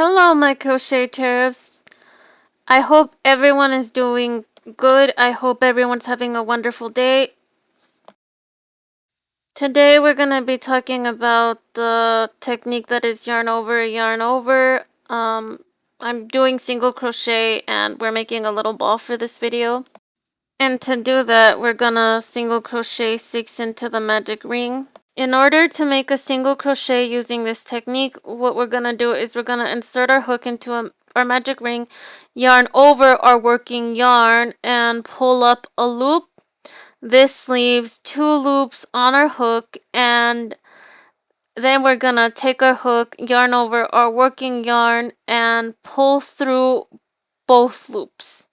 Hello, my crochet terps. I hope everyone is doing good. I hope everyone's having a wonderful day. Today we're going to be talking about the technique that is yarn over, yarn over. I'm doing single crochet and we're making a little ball for this video. And to do that, we're going to single crochet 6 into the magic ring. In order to make a single crochet using this technique, what we're going to do is we're going to insert our hook into our magic ring, yarn over our working yarn, and pull up a loop. This leaves 2 loops on our hook, and then we're going to take our hook, yarn over our working yarn, and pull through both loops.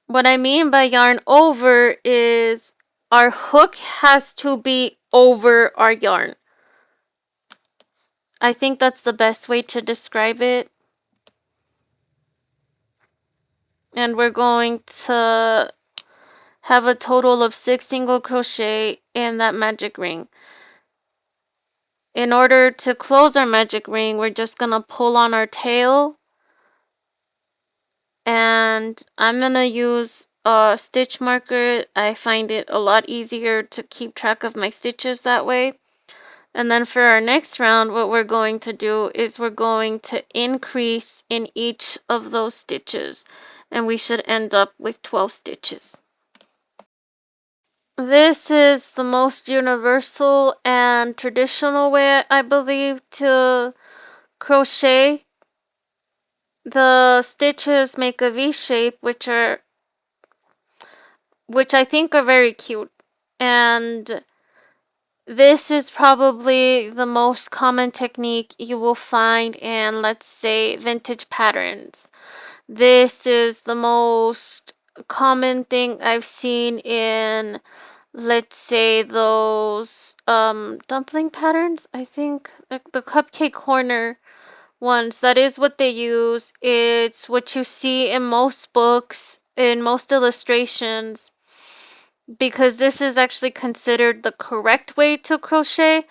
What I mean by yarn over is our hook has to be over our yarn. I think that's the best way to describe it. And we're going to have a total of 6 single crochet in that magic ring. In order to close our magic ring, we're just going to pull on our tail. And I'm going to use a stitch marker. I find it a lot easier to keep track of my stitches that way. And then for our next round, what we're going to do is we're going to increase in each of those stitches. And we should end up with 12 stitches. This is the most universal and traditional way, I believe, to crochet. The stitches make a V shape, which I think are very cute. And this is probably the most common technique you will find in, let's say, vintage patterns. This is the most common thing I've seen in, let's say, those dumpling patterns. I think the cupcake corner ones. That is what they use. It's what you see in most books, in most illustrations, because this is actually considered the correct way to crochet.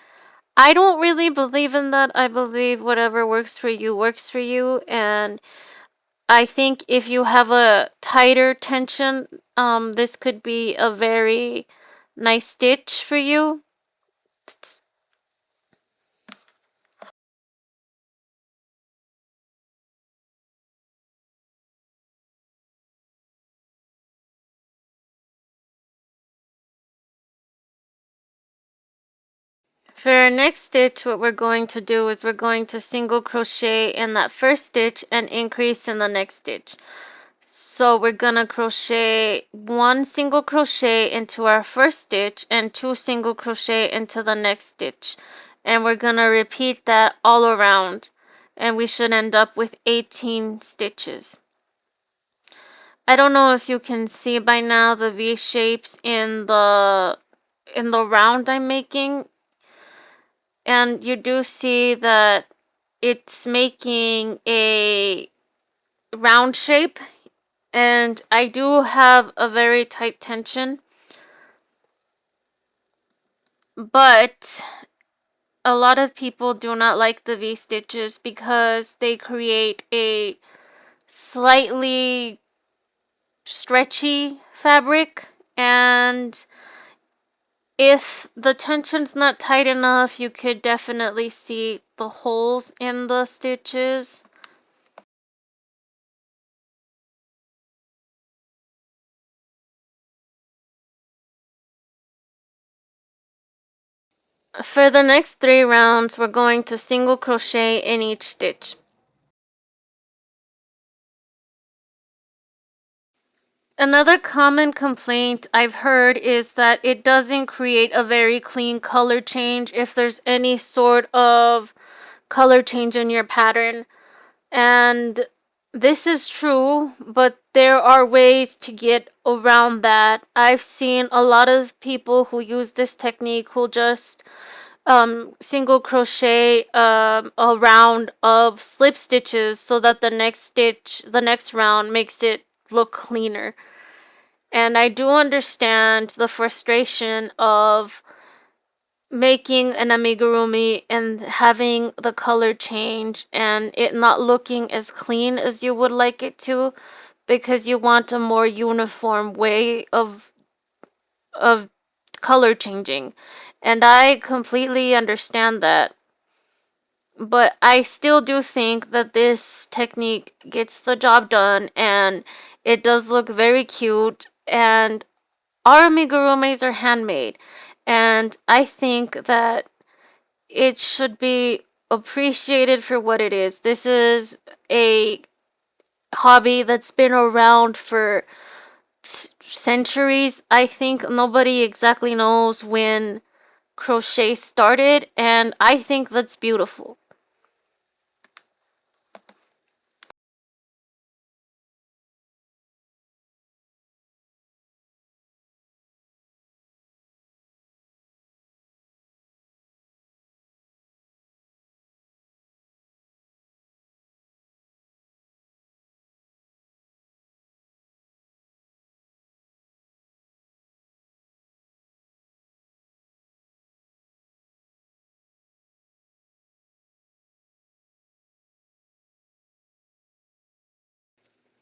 I don't really believe in that. I believe whatever works for you, and I think if you have a tighter tension, this could be a very nice stitch for you. For our next stitch, what we're going to do is we're going to single crochet in that first stitch and increase in the next stitch. So we're gonna crochet 1 single crochet into our first stitch and 2 single crochet into the next stitch. And we're gonna repeat that all around. And we should end up with 18 stitches. I don't know if you can see by now the V shapes in the round I'm making. And you do see that it's making a round shape. And I do have a very tight tension. But a lot of people do not like the V stitches because they create a slightly stretchy fabric, and if the tension's not tight enough, you could definitely see the holes in the stitches. For the next 3 rounds, we're going to single crochet in each stitch. Another common complaint I've heard is that it doesn't create a very clean color change if there's any sort of color change in your pattern. And this is true, but there are ways to get around that. I've seen a lot of people who use this technique who just single crochet a round of slip stitches so that the next round makes it look cleaner. And I do understand the frustration of making an amigurumi and having the color change and it not looking as clean as you would like it to, because you want a more uniform way of color changing. And I completely understand that. But I still do think that this technique gets the job done and it does look very cute, and our amigurumis are handmade, and I think that it should be appreciated for what it is. This is a hobby that's been around for centuries. I think nobody exactly knows when crochet started, and I think that's beautiful.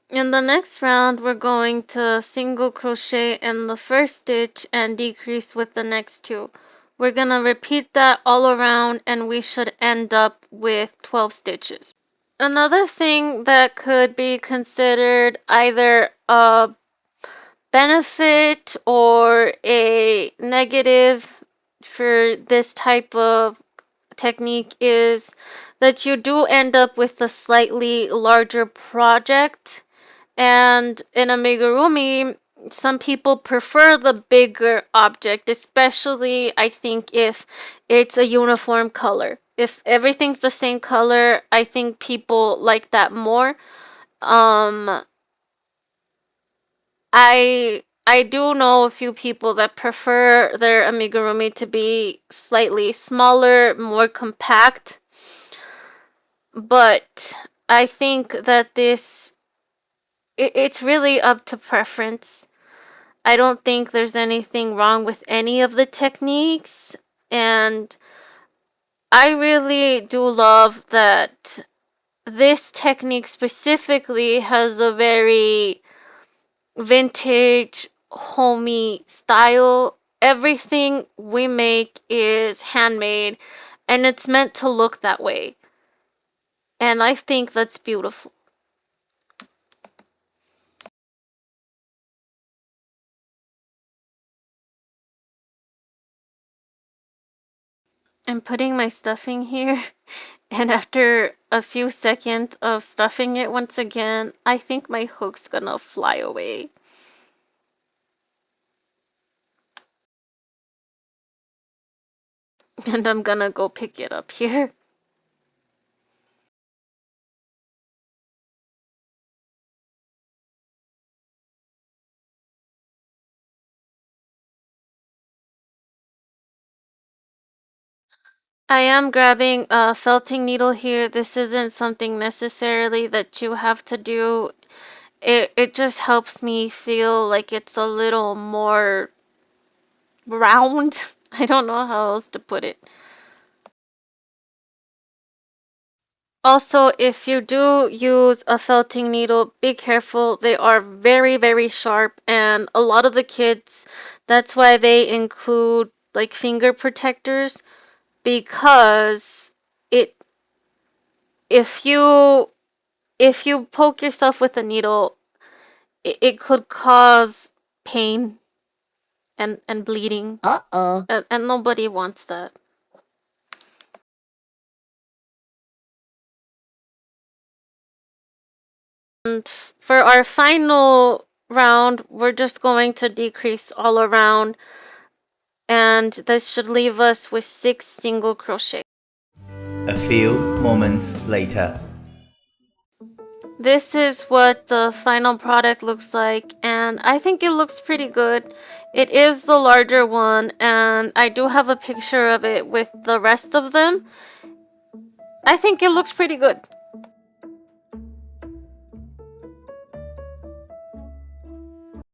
In the next round, we're going to single crochet in the first stitch and decrease with the next two. We're gonna repeat that all around and we should end up with 12 stitches. Another thing that could be considered either a benefit or a negative for this type of technique is that you do end up with a slightly larger project. And in amigurumi, some people prefer the bigger object, especially I think if it's a uniform color. If everything's the same color, I think people like that more. Um, I do know a few people that prefer their amigurumi to be slightly smaller, more compact. But I think that it's really up to preference. I don't think there's anything wrong with any of the techniques, and I really do love that this technique specifically has a very vintage, homey style. Everything we make is handmade, and it's meant to look that way. And I think that's beautiful. I'm putting my stuffing here, and after a few seconds of stuffing it once again, I think my hook's gonna fly away. And I'm gonna go pick it up here. I am grabbing a felting needle here. This isn't something necessarily that you have to do. It just helps me feel like it's a little more round. I don't know how else to put it. Also, if you do use a felting needle, be careful. They are very, very sharp, and a lot of the kids, that's why they include like finger protectors, because it if you poke yourself with a needle, it could cause pain and bleeding. And nobody wants that. And for our final round, we're just going to decrease all around, and this should leave us with 6 single crochet. A few moments later. This is what the final product looks like, and I think it looks pretty good. It is the larger one, and I do have a picture of it with the rest of them. I think it looks pretty good.